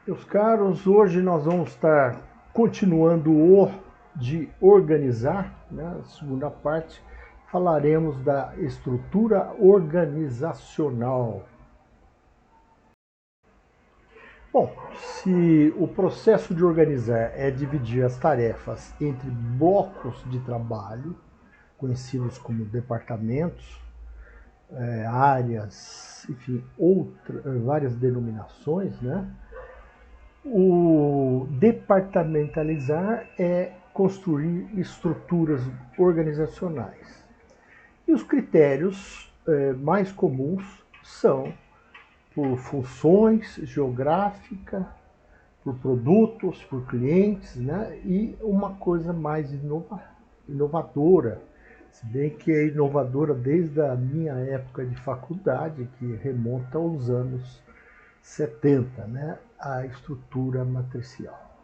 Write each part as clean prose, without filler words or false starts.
Meus caros, hoje nós vamos estar continuando o de organizar, né? A segunda parte, falaremos da estrutura organizacional. Bom, se o processo de organizar é dividir as tarefas entre blocos de trabalho, conhecidos como departamentos, áreas, enfim, várias denominações, né? O departamentalizar é construir estruturas organizacionais. E os critérios mais comuns são por funções geográficas, por produtos, por clientes, né? E uma coisa mais inovadora, se bem que é inovadora desde a minha época de faculdade, que remonta aos anos 70, né? A estrutura matricial.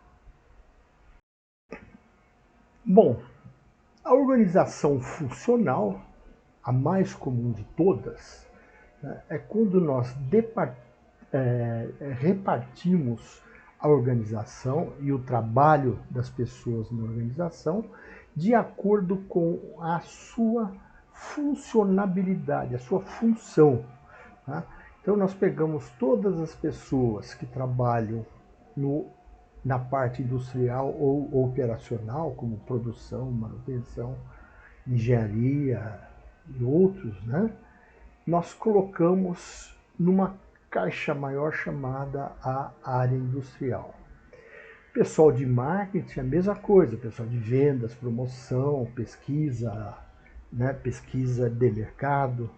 Bom, a organização funcional, a mais comum de todas, né, é quando nós repartimos a organização e o trabalho das pessoas na organização de acordo com a sua funcionabilidade, a sua função. Tá? Então nós pegamos todas as pessoas que trabalham na parte industrial ou operacional, como produção, manutenção, engenharia e outros, né? Nós colocamos numa caixa maior chamada a área industrial. Pessoal de marketing, a mesma coisa, pessoal de vendas, promoção, pesquisa, né? Pesquisa de mercado,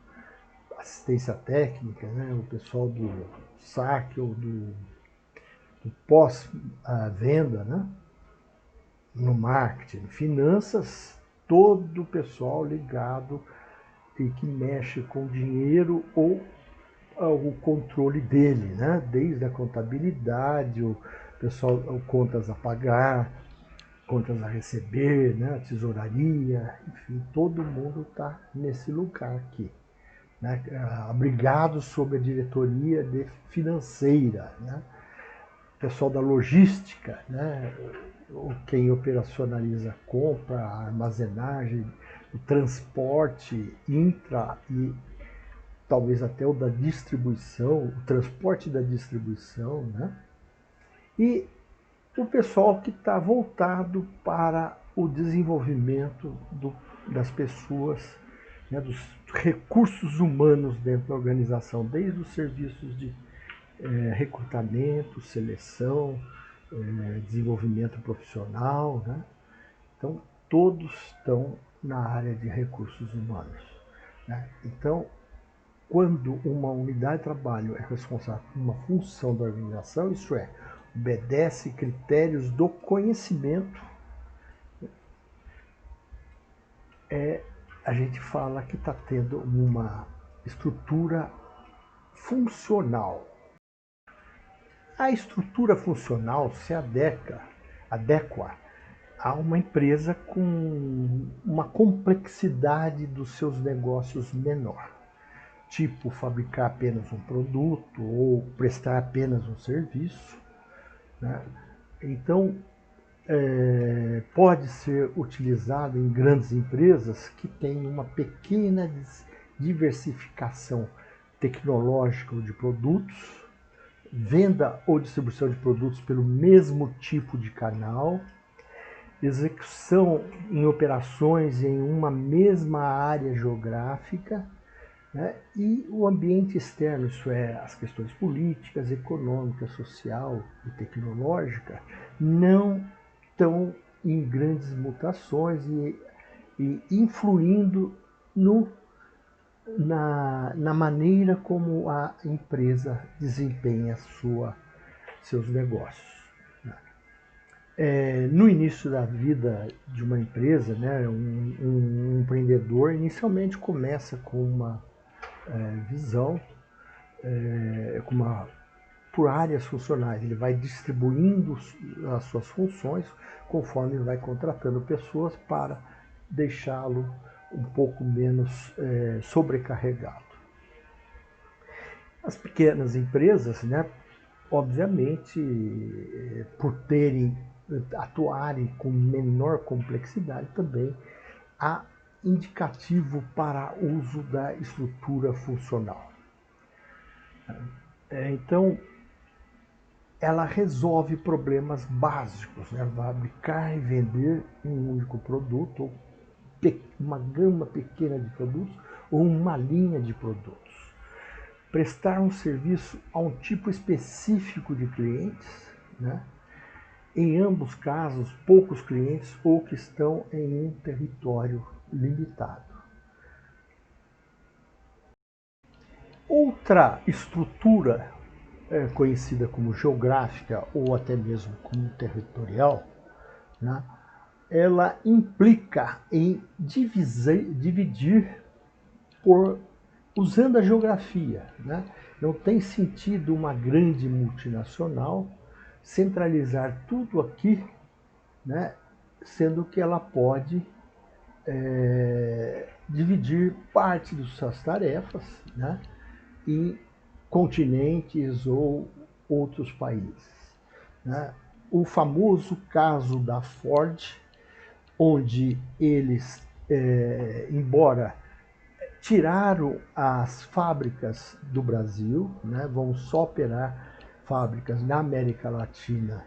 assistência técnica, né? O pessoal do saque ou do pós-venda, né? No marketing, finanças, todo o pessoal ligado e que mexe com dinheiro ou o controle dele, né? Desde a contabilidade, o pessoal, contas a pagar, contas a receber, né? A tesouraria, enfim, todo mundo está nesse lugar aqui, né? Abrigado sob a diretoria financeira, né? Pessoal da logística, né? Quem operacionaliza a compra, a armazenagem, o transporte intra e talvez até o da distribuição, o transporte da distribuição, né? E o pessoal que está voltado para o desenvolvimento das pessoas, né, dos recursos humanos dentro da organização, desde os serviços de recrutamento, seleção, desenvolvimento profissional, né? Então, todos estão na área de recursos humanos, né? Então, quando uma unidade de trabalho é responsável por uma função da organização, isso é, obedece critérios do conhecimento, a gente fala que está tendo uma estrutura funcional. A estrutura funcional se adequa a uma empresa com uma complexidade dos seus negócios menor, tipo fabricar apenas um produto ou prestar apenas um serviço, né? Então, pode ser utilizado em grandes empresas que têm uma pequena diversificação tecnológica de produtos, venda ou distribuição de produtos pelo mesmo tipo de canal, execução em operações em uma mesma área geográfica, né? E o ambiente externo, isso é, as questões políticas, econômicas, social e tecnológica, não estão em grandes mutações e influindo na maneira como a empresa desempenha seus negócios. No início da vida de uma empresa, né, um empreendedor inicialmente começa com uma visão, por áreas funcionais. Ele vai distribuindo as suas funções conforme vai contratando pessoas para deixá-lo um pouco menos sobrecarregado. As pequenas empresas, né, obviamente, por atuarem com menor complexidade, também há indicativo para uso da estrutura funcional. Então, ela resolve problemas básicos, né? Fabricar e vender um único produto, ou uma gama pequena de produtos, ou uma linha de produtos. Prestar um serviço a um tipo específico de clientes, né? Em ambos casos, poucos clientes ou que estão em um território limitado. Outra estrutura conhecida como geográfica ou até mesmo como territorial, né, ela implica em dividir usando a geografia. Né? Não tem sentido uma grande multinacional centralizar tudo aqui, né, sendo que ela pode dividir parte de suas tarefas, né, em continentes ou outros países. Né? O famoso caso da Ford, onde eles, embora tiraram as fábricas do Brasil, né, vão só operar fábricas na América Latina,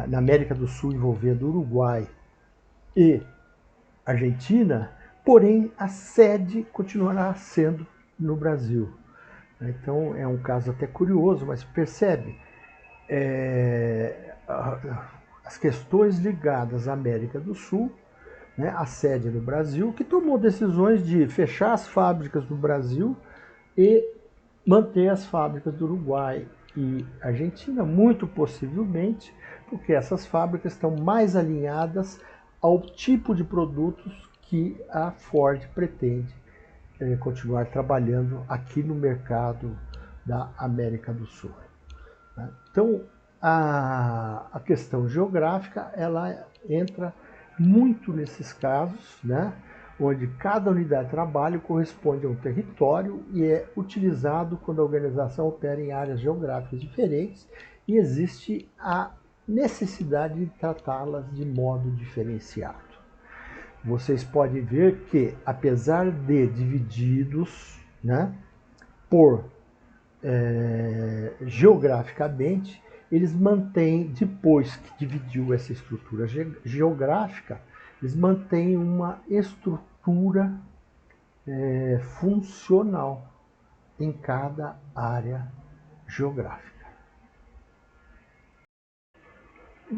na América do Sul envolvendo Uruguai e Argentina, porém a sede continuará sendo no Brasil. Então é um caso até curioso, mas percebe, as questões ligadas à América do Sul, né, a sede no Brasil, que tomou decisões de fechar as fábricas do Brasil e manter as fábricas do Uruguai e Argentina, muito possivelmente porque essas fábricas estão mais alinhadas ao tipo de produtos que a Ford pretende continuar trabalhando aqui no mercado da América do Sul. Né? Então, a questão geográfica, ela entra muito nesses casos, né? Onde cada unidade de trabalho corresponde a um território e é utilizado quando a organização opera em áreas geográficas diferentes e existe a necessidade de tratá-las de modo diferenciado. Vocês podem ver que, apesar de divididos, né, por geograficamente, eles mantêm, depois que dividiu essa estrutura geográfica, eles mantêm uma estrutura funcional em cada área geográfica.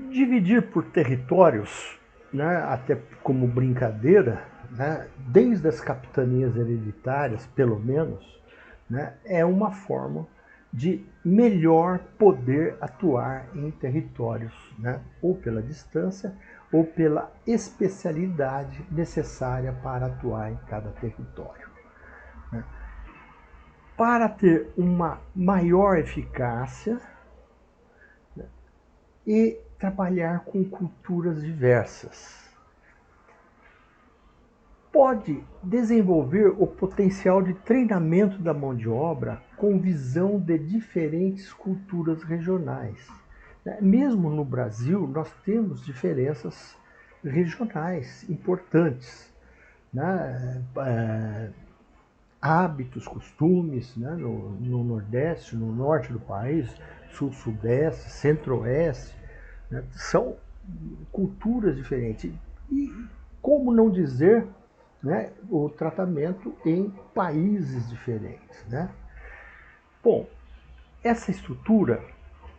Dividir por territórios, né, até como brincadeira, né, desde as capitanias hereditárias, pelo menos, né, é uma forma de melhor poder atuar em territórios, né, ou pela distância ou pela especialidade necessária para atuar em cada território. Né. Para ter uma maior eficácia, né, e trabalhar com culturas diversas. Pode desenvolver o potencial de treinamento da mão de obra com visão de diferentes culturas regionais. Mesmo no Brasil, nós temos diferenças regionais importantes, né? Hábitos, costumes, né? No Nordeste, no Norte do país, Sul, Sudeste, Centro-Oeste, né? São culturas diferentes. E como não dizer, né, o tratamento em países diferentes. Né? Bom, essa estrutura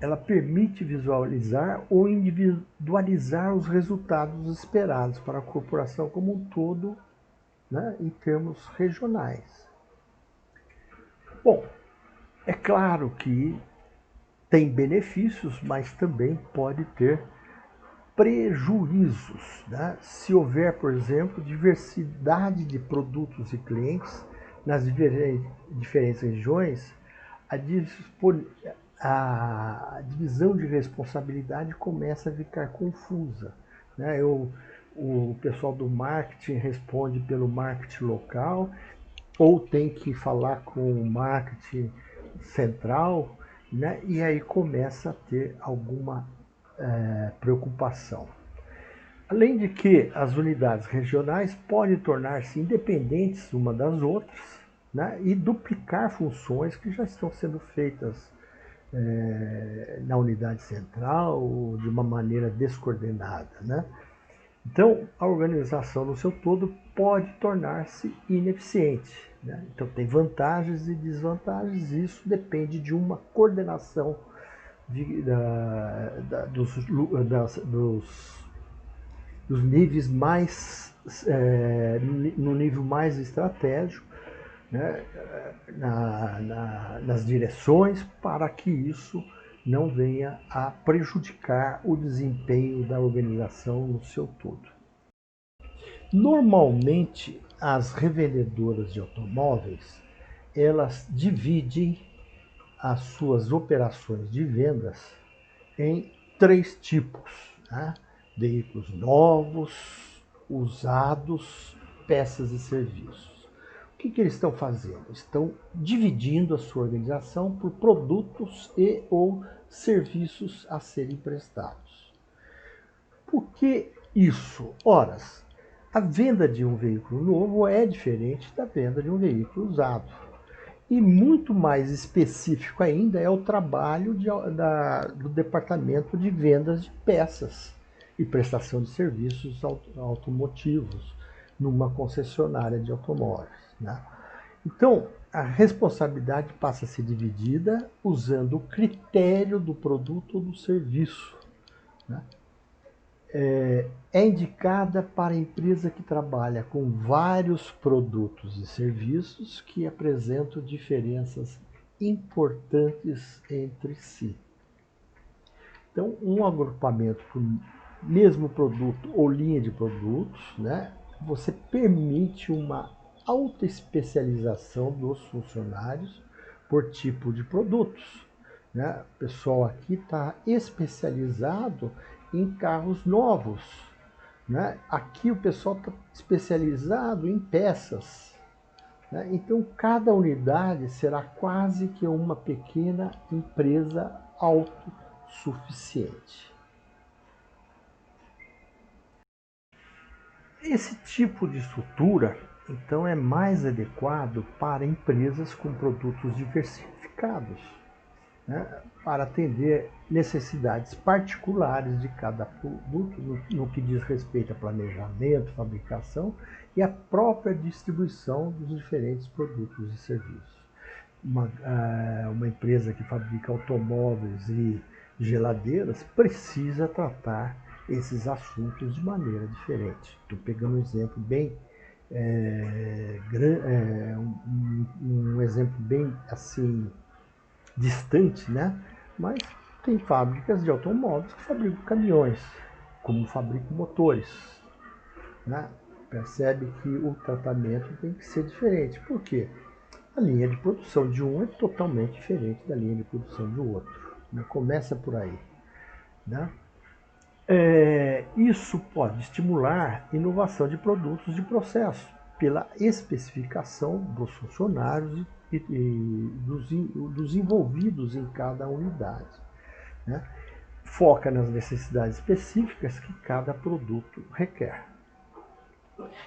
ela permite visualizar ou individualizar os resultados esperados para a corporação como um todo, né, em termos regionais. Bom, é claro que tem benefícios, mas também pode ter prejuízos. Né? Se houver, por exemplo, diversidade de produtos e clientes nas diferentes regiões, a divisão de responsabilidade começa a ficar confusa. Né? O pessoal do marketing responde pelo marketing local, ou tem que falar com o marketing central, né? E aí começa a ter alguma preocupação. Além de que as unidades regionais podem tornar-se independentes uma das outras, né? E duplicar funções que já estão sendo feitas na unidade central de uma maneira descoordenada, né? Então, a organização no seu todo pode tornar-se ineficiente, né? Então, tem vantagens e desvantagens, e isso depende de uma coordenação dos níveis mais, no nível mais estratégico, né? Nas direções, para que isso não venha a prejudicar o desempenho da organização no seu todo. Normalmente, as revendedoras de automóveis, elas dividem as suas operações de vendas em 3 tipos, né? Veículos novos, usados, peças e serviços. O que eles estão fazendo? Estão dividindo a sua organização por produtos e ou serviços a serem prestados. Por que isso? Ora, a venda de um veículo novo é diferente da venda de um veículo usado. E muito mais específico ainda é o trabalho do departamento de vendas de peças e prestação de serviços automotivos numa concessionária de automóveis, né? Então, a responsabilidade passa a ser dividida usando o critério do produto ou do serviço, né? É indicada para a empresa que trabalha com vários produtos e serviços que apresentam diferenças importantes entre si. Então, um agrupamento por mesmo produto ou linha de produtos, né, você permite uma alta especialização dos funcionários por tipo de produtos, né? O pessoal aqui está especializado em carros novos, né? Aqui o pessoal está especializado em peças, né? Então, cada unidade será quase que uma pequena empresa autossuficiente. Esse tipo de estrutura, então, é mais adequado para empresas com produtos diversificados, né, para atender necessidades particulares de cada produto no que diz respeito a planejamento, fabricação e a própria distribuição dos diferentes produtos e serviços. Uma empresa que fabrica automóveis e geladeiras precisa tratar esses assuntos de maneira diferente. Estou pegando um exemplo bem um exemplo bem assim distante, né? Mas tem fábricas de automóveis que fabricam caminhões, como fabricam motores, né? Percebe que o tratamento tem que ser diferente. Por quê? A linha de produção de um é totalmente diferente da linha de produção do outro, né? Começa por aí, né? Isso pode estimular inovação de produtos de processo pela especificação dos funcionários e dos envolvidos em cada unidade, né? Foca nas necessidades específicas que cada produto requer.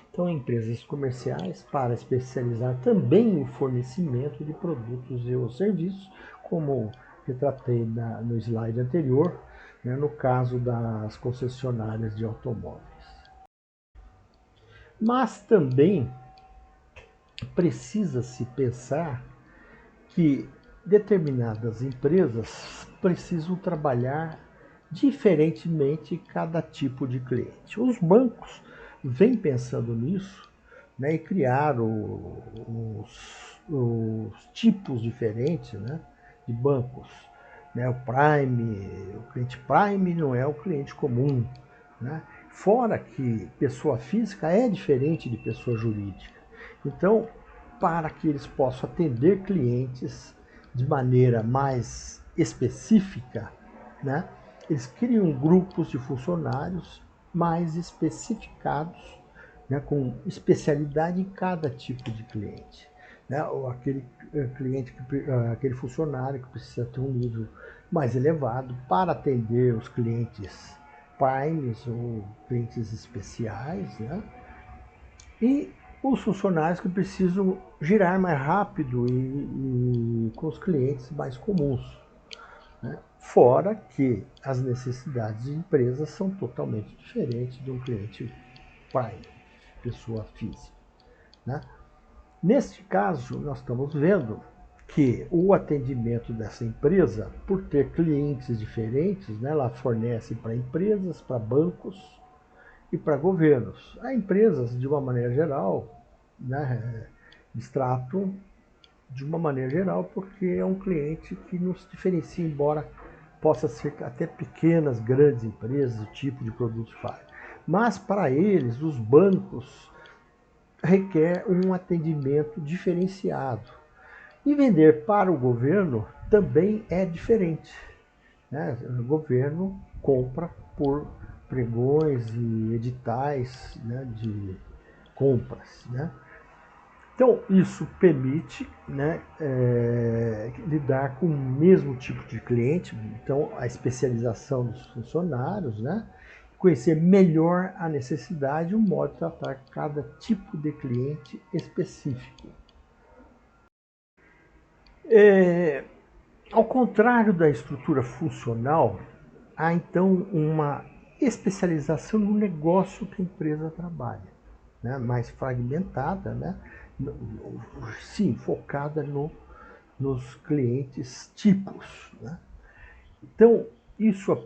Então, empresas comerciais para especializar também o fornecimento de produtos e serviços, como retratei no slide anterior, né, no caso das concessionárias de automóveis. Mas também precisa-se pensar que determinadas empresas precisam trabalhar diferentemente cada tipo de cliente. Os bancos vêm pensando nisso, né, e criaram os tipos diferentes, né, de bancos. Né, o cliente Prime não é o cliente comum, né? Fora que pessoa física é diferente de pessoa jurídica. Então, para que eles possam atender clientes de maneira mais específica, né, eles criam grupos de funcionários mais especificados, né, com especialidade em cada tipo de cliente. né? Ou aquele cliente, aquele funcionário que precisa ter um nível mais elevado para atender os clientes primes ou clientes especiais, né? E os funcionários que precisam girar mais rápido e com os clientes mais comuns, né? Fora que as necessidades de empresas são totalmente diferentes de um cliente prime, pessoa física, né? Neste caso, nós estamos vendo que o atendimento dessa empresa, por ter clientes diferentes, né, ela fornece para empresas, para bancos e para governos. Há empresas, de uma maneira geral, né, tratam de uma maneira geral porque é um cliente que nos diferencia, embora possa ser até pequenas, grandes empresas, o tipo de produto que faz. Mas para eles, os bancos requer um atendimento diferenciado. E vender para o governo também é diferente, né? O governo compra por pregões e editais, né, de compras, né? Então, isso permite, né, lidar com o mesmo tipo de cliente, então a especialização dos funcionários, né, conhecer melhor a necessidade e o modo de tratar cada tipo de cliente específico. Ao contrário da estrutura funcional, há então uma especialização no negócio que a empresa trabalha, né, mais fragmentada, né, sim, focada nos clientes tipos, né? Então, isso,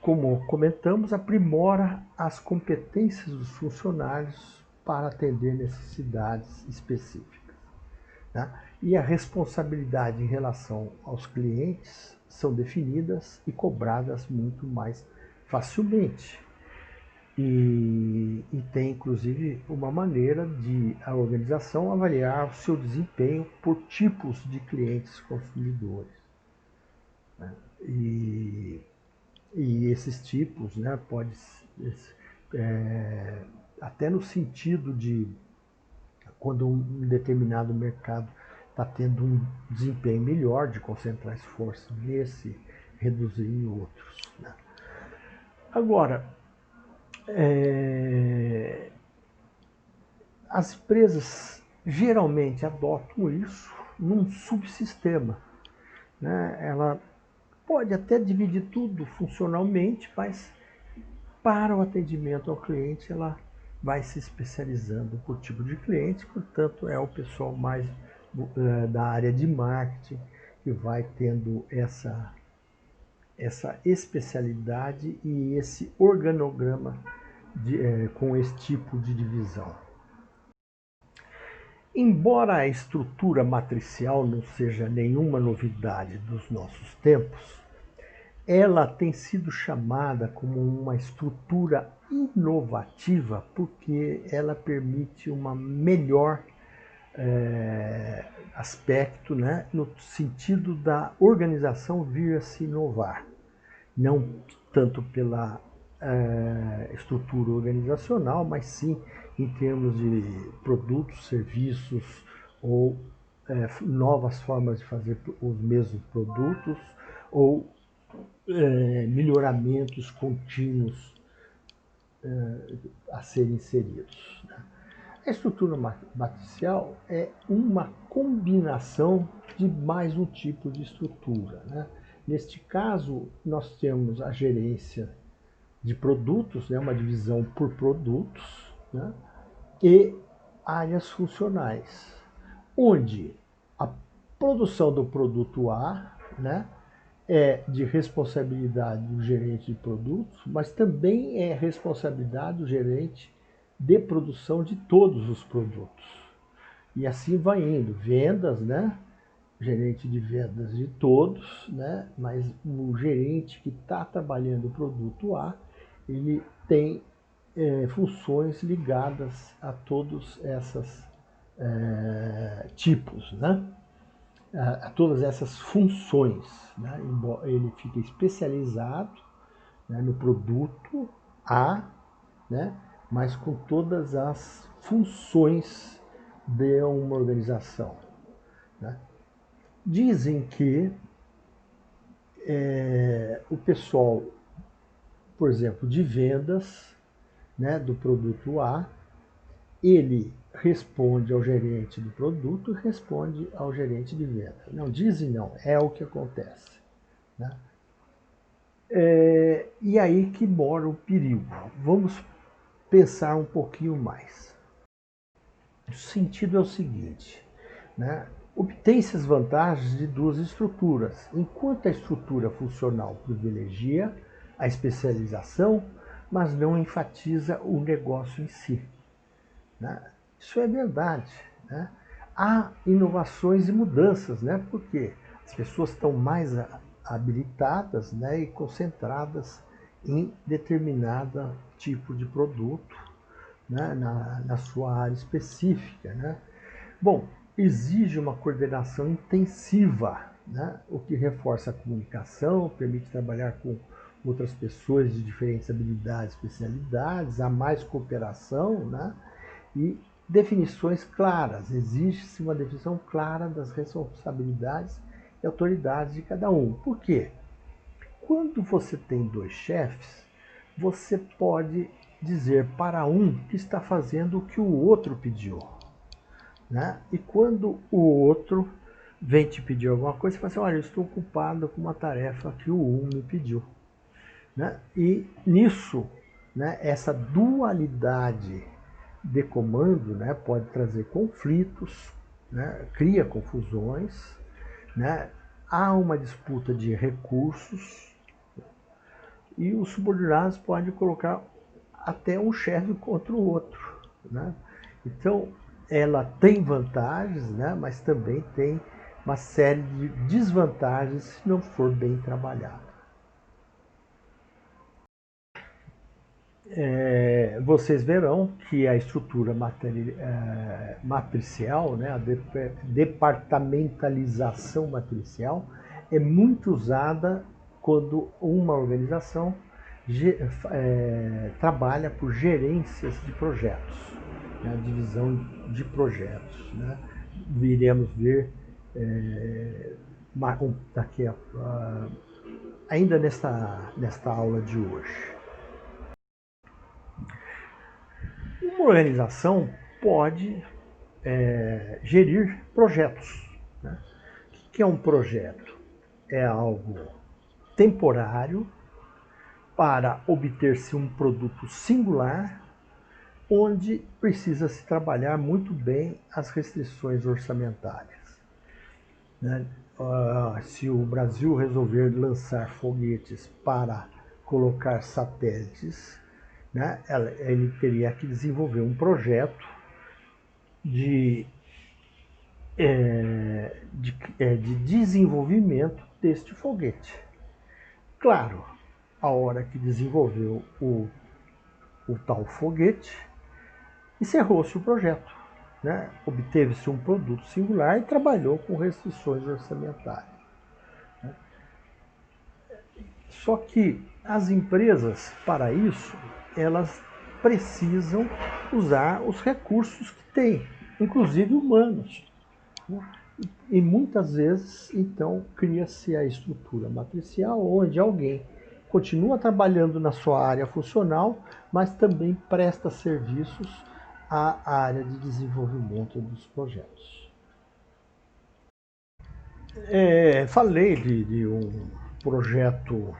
como comentamos, aprimora as competências dos funcionários para atender necessidades específicas, né? E a responsabilidade em relação aos clientes são definidas e cobradas muito mais facilmente. E tem, inclusive, uma maneira de a organização avaliar o seu desempenho por tipos de clientes consumidores, né? E esses tipos, né, pode é, até no sentido de quando um determinado mercado está tendo um desempenho melhor, de concentrar esforço nesse, reduzir em outros, né? Agora, as empresas geralmente adotam isso num subsistema, né? Ela pode até dividir tudo funcionalmente, mas para o atendimento ao cliente ela vai se especializando por tipo de cliente, portanto é o pessoal mais da área de marketing que vai tendo essa especialidade e esse organograma com esse tipo de divisão. Embora a estrutura matricial não seja nenhuma novidade dos nossos tempos, ela tem sido chamada como uma estrutura inovativa porque ela permite uma melhor aspecto, né, no sentido da organização vir a se inovar. Não tanto pela estrutura organizacional, mas sim em termos de produtos, serviços ou novas formas de fazer os mesmos produtos ou melhoramentos contínuos a serem inseridos, né? A estrutura matricial é uma combinação de mais um tipo de estrutura, né? Neste caso, nós temos a gerência de produtos, né, uma divisão por produtos, né, e áreas funcionais, onde a produção do produto A, né, é de responsabilidade do gerente de produtos, mas também é responsabilidade do gerente de produção de todos os produtos. E assim vai indo, vendas, né? Gerente de vendas de todos, né? Mas o gerente que está trabalhando o produto A, ele tem funções ligadas a todos esses tipos, né? A todas essas funções, né? Ele fica especializado, né, no produto A, né, mas com todas as funções de uma organização. né? Dizem que o pessoal, por exemplo, de vendas, né, do produto A, ele responde ao gerente do produto e responde ao gerente de venda. Não, dizem não, é o que acontece, né? E aí que mora o perigo. Vamos pensar um pouquinho mais. O sentido é o seguinte, né? Obtém-se as vantagens de duas estruturas. Enquanto a estrutura funcional privilegia a especialização, mas não enfatiza o negócio em si, né? Isso é verdade, né? Há inovações e mudanças, né? Porque as pessoas estão mais habilitadas, né, e concentradas em determinado tipo de produto, né, na sua área específica, né? Bom, exige uma coordenação intensiva, né, o que reforça a comunicação, permite trabalhar com outras pessoas de diferentes habilidades, especialidades, há mais cooperação, né, e definições claras. Exige-se uma definição clara das responsabilidades e autoridades de cada um. Por quê? Quando você tem dois chefes, você pode dizer para um que está fazendo o que o outro pediu, né? E quando o outro vem te pedir alguma coisa, você fala assim, olha, eu estou ocupado com uma tarefa que o um me pediu, né? E nisso, né, essa dualidade de comando, né, pode trazer conflitos, né, cria confusões, né? Há uma disputa de recursos e os subordinados podem colocar até um chefe contra o outro, né? Então, ela tem vantagens, né, mas também tem uma série de desvantagens se não for bem trabalhada. Vocês verão que a estrutura matricial, né, a departamentalização matricial, é muito usada quando uma organização trabalha por gerências de projetos, né, divisão de projetos, né? Iremos ver daqui ainda nesta aula de hoje. Uma organização pode gerir projetos, né? O que é um projeto? É algo temporário para obter-se um produto singular, onde precisa se trabalhar muito bem as restrições orçamentárias, né? Se o Brasil resolver lançar foguetes para colocar satélites, né, ele teria que desenvolver um projeto de desenvolvimento deste foguete. Claro, a hora que desenvolveu o tal foguete, encerrou-se o projeto, né? Obteve-se um produto singular e trabalhou com restrições orçamentárias. Só que as empresas, para isso, elas precisam usar os recursos que têm, inclusive humanos, né? E muitas vezes, então, cria-se a estrutura matricial, onde alguém continua trabalhando na sua área funcional, mas também presta serviços à área de desenvolvimento dos projetos. Falei de um projeto,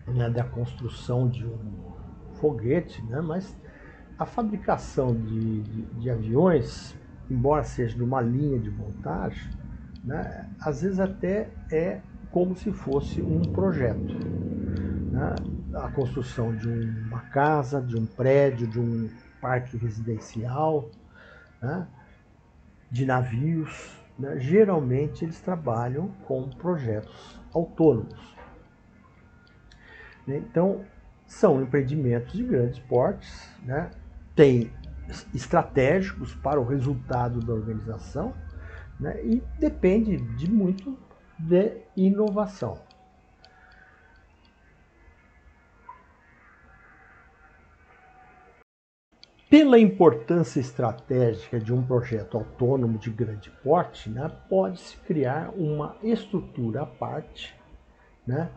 né, da construção de um foguete, né, mas a fabricação de aviões, embora seja de uma linha de montagem, né, às vezes até é como se fosse um projeto, né? A construção de uma casa, de um prédio, de um parque residencial, né, de navios, né? Geralmente eles trabalham com projetos autônomos. Então, são empreendimentos de grandes portes, né? Tem estratégicos para o resultado da organização, né? E depende de muito de inovação. Pela importância estratégica de um projeto autônomo de grande porte, né, pode-se criar uma estrutura à parte, né,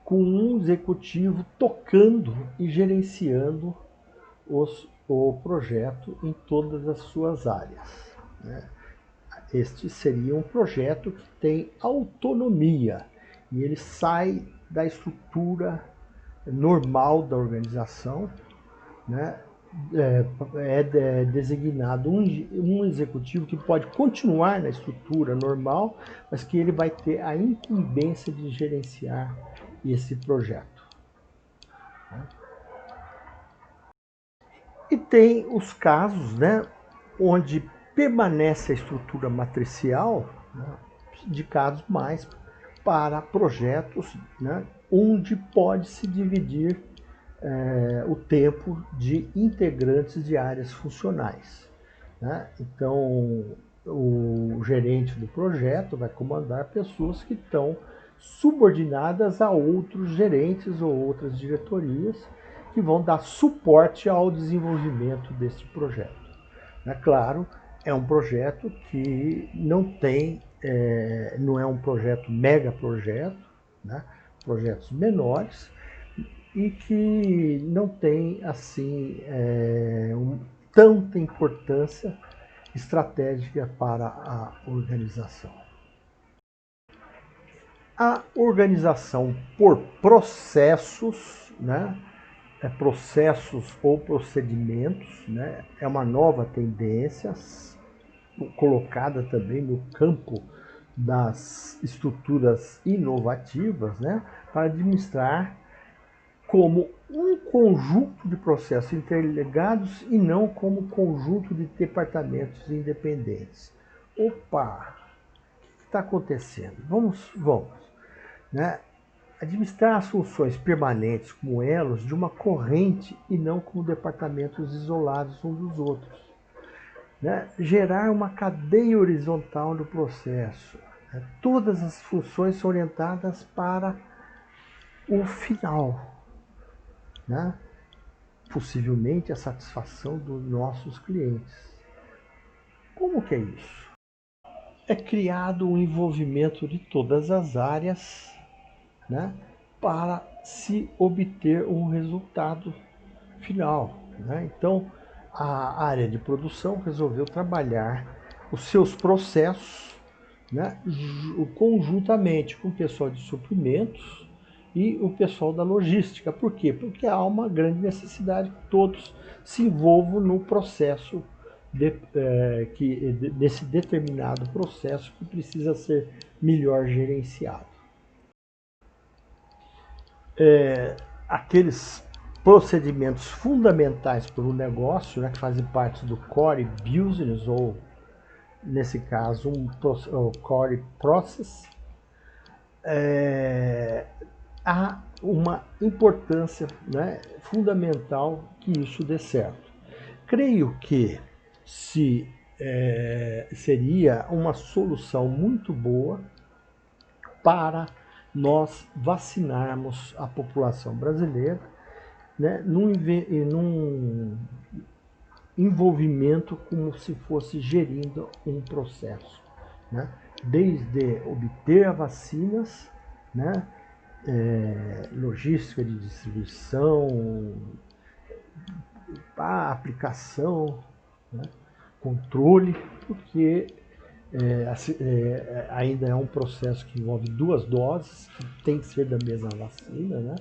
com um executivo tocando e gerenciando o projeto em todas as suas áreas, né. Este seria um projeto que tem autonomia e ele sai da estrutura normal da organização, né? É designado um executivo que pode continuar na estrutura normal, mas que ele vai ter a incumbência de gerenciar esse projeto. E tem os casos, né, onde permanece a estrutura matricial, né, indicados mais para projetos, né, onde pode se dividir o tempo de integrantes de áreas funcionais, né? Então, o gerente do projeto vai comandar pessoas que estão subordinadas a outros gerentes ou outras diretorias que vão dar suporte ao desenvolvimento desse projeto. É claro, é um projeto que não é um projeto mega projeto, né? Projetos menores, e que não tem assim tanta importância estratégica para a organização. A organização por processos, né, processos ou procedimentos, né, é uma nova tendência colocada também no campo das estruturas inovativas, né, para administrar como um conjunto de processos interligados e não como conjunto de departamentos independentes. Opa, o que está acontecendo? Vamos, né? Administrar as funções permanentes como elos de uma corrente e não como departamentos isolados uns dos outros. Né? Gerar uma cadeia horizontal do processo. Né? Todas as funções são orientadas para o final, né? Possivelmente a satisfação dos nossos clientes. Como que é isso? É criado um envolvimento de todas as áreas, né, para se obter um resultado final, né? Então, a área de produção resolveu trabalhar os seus processos, né, conjuntamente com o pessoal de suprimentos e o pessoal da logística. Por quê? Porque há uma grande necessidade que todos se envolvam no processo desse determinado processo que precisa ser melhor gerenciado. Aqueles procedimentos fundamentais para o negócio, né, que fazem parte do core business, ou nesse caso um core process, há uma importância, né, fundamental que isso dê certo. Creio que seria uma solução muito boa para nós vacinarmos a população brasileira, né, num envolvimento como se fosse gerindo um processo, né? Desde obter as vacinas, né, logística de distribuição, a aplicação, né, controle, porque ainda é um processo que envolve 2 doses, que tem que ser da mesma vacina, né,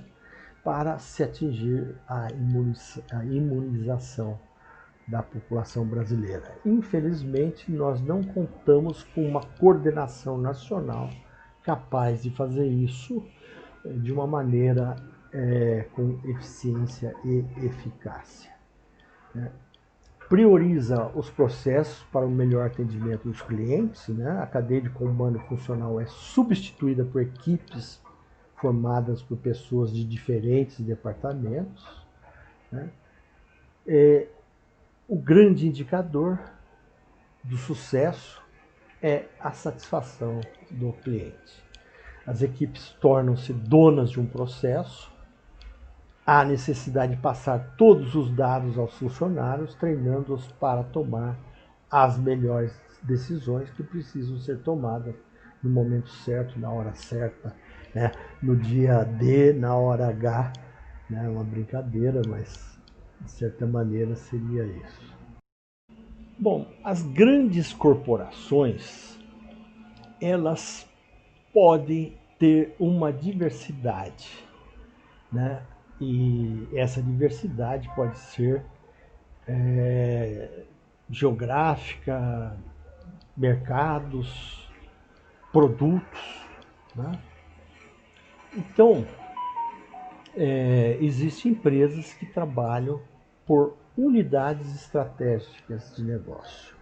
para se atingir a imunização da população brasileira. Infelizmente, nós não contamos com uma coordenação nacional capaz de fazer isso de uma maneira com eficiência e eficácia. Né? Prioriza os processos para o melhor atendimento dos clientes, né? A cadeia de comando funcional é substituída por equipes formadas por pessoas de diferentes departamentos, né? O grande indicador do sucesso é a satisfação do cliente. As equipes tornam-se donas de um processo, há necessidade de passar todos os dados aos funcionários, treinando-os para tomar as melhores decisões que precisam ser tomadas no momento certo, na hora certa, né? No dia D, na hora H. É uma brincadeira, mas de certa maneira seria isso. Bom, as grandes corporações, elas podem ter uma diversidade, né? E essa diversidade pode ser geográfica, mercados, produtos, né? Então, existem empresas que trabalham por unidades estratégicas de negócio.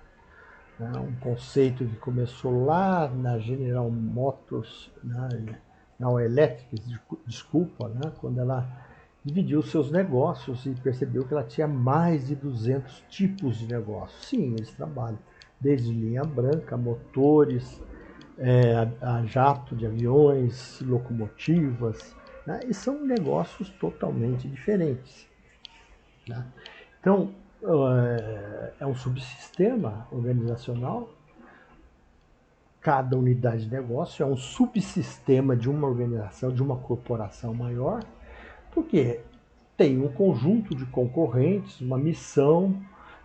Um conceito que começou lá na General Motors, na Electric, desculpa, né, quando ela dividiu seus negócios e percebeu que ela tinha mais de 200 tipos de negócios. Sim, eles trabalham desde linha branca, motores, a jato de aviões, locomotivas, né, e são negócios totalmente diferentes, né? Então, é um subsistema organizacional. Cada unidade de negócio é um subsistema de uma organização, de uma corporação maior, porque tem um conjunto de concorrentes, uma missão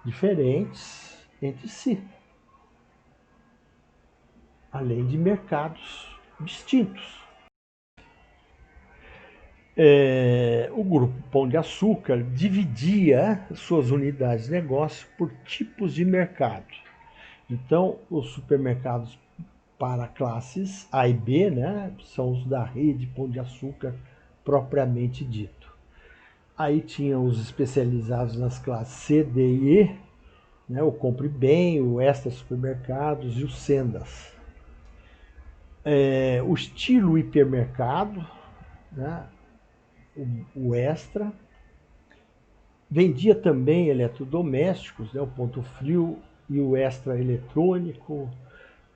diferentes entre si, além de mercados distintos. O grupo Pão de Açúcar dividia suas unidades de negócio por tipos de mercado. Então, os supermercados para classes A e B, né, são os da rede Pão de Açúcar propriamente dito. Aí tinha os especializados nas classes C, D e E, né, o Compre Bem, o Extra Supermercados e os Sendas. O estilo hipermercado, né, o Extra. Vendia também eletrodomésticos, né, o Ponto Frio e o Extra Eletrônico.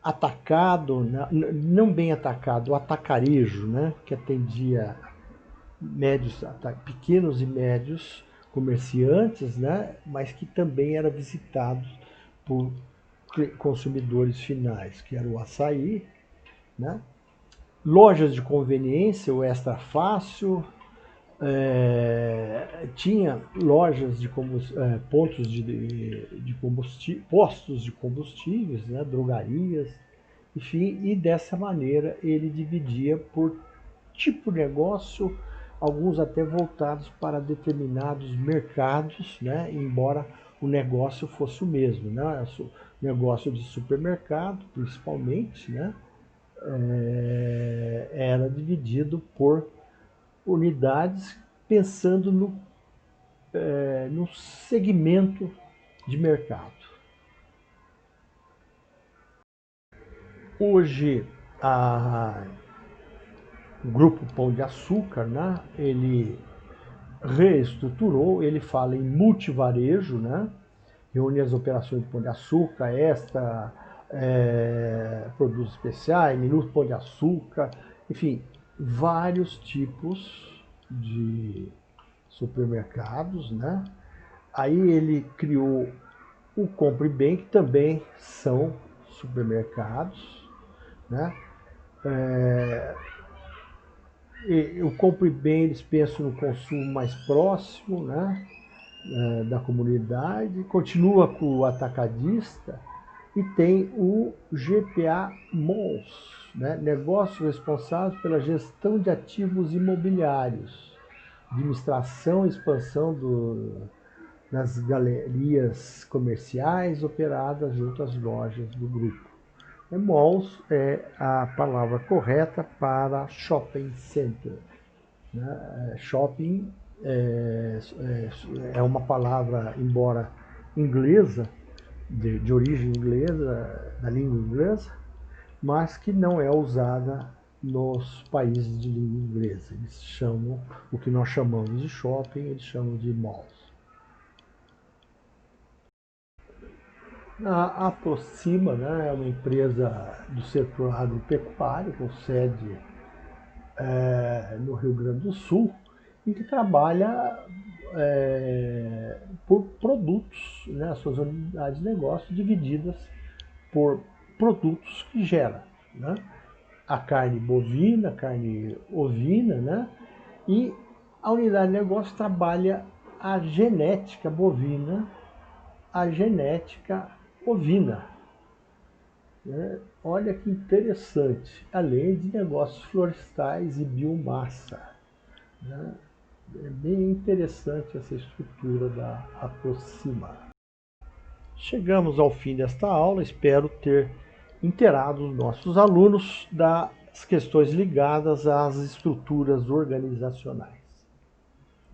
Atacado, não bem atacado, o atacarejo, né, que atendia pequenos e médios comerciantes, né, mas que também era visitado por consumidores finais, que era o açaí, né? Lojas de conveniência, o Extra Fácil, tinha lojas de pontos de postos de combustíveis, né, drogarias, enfim, e dessa maneira ele dividia por tipo de negócio, alguns até voltados para determinados mercados, né, embora o negócio fosse o mesmo, né, o negócio de supermercado, principalmente, né, era dividido por unidades pensando no segmento de mercado. Hoje, o Grupo Pão de Açúcar, né, ele reestruturou, ele fala em multivarejo, né, reúne as operações de Pão de Açúcar, Extra, produtos especiais, Minuto Pão de Açúcar, enfim, vários tipos de supermercados, né? Aí ele criou o Compre Bem, que também são supermercados, né? O Compre Bem, eles pensam no consumo mais próximo, né, da comunidade, continua com o atacadista e tem o GPA Malls, né, negócio responsável pela gestão de ativos imobiliários, administração e expansão das galerias comerciais operadas junto às lojas do grupo. Malls é a palavra correta para shopping center, né? Shopping é uma palavra, embora inglesa, de origem inglesa, da língua inglesa, mas que não é usada nos países de língua inglesa. Eles chamam, o que nós chamamos de shopping, eles chamam de malls. A Aproxima, né, é uma empresa do setor agropecuário, com sede no Rio Grande do Sul, e que trabalha por produtos, né, as suas unidades de negócio divididas por produtos que gera, né? A carne bovina, a carne ovina, né? E a unidade de negócio trabalha a genética bovina, a genética ovina, né? Olha que interessante, além de negócios florestais e biomassa, né? É bem interessante essa estrutura da Aproxima. Chegamos ao fim desta aula, espero ter inteirado os nossos alunos das questões ligadas às estruturas organizacionais.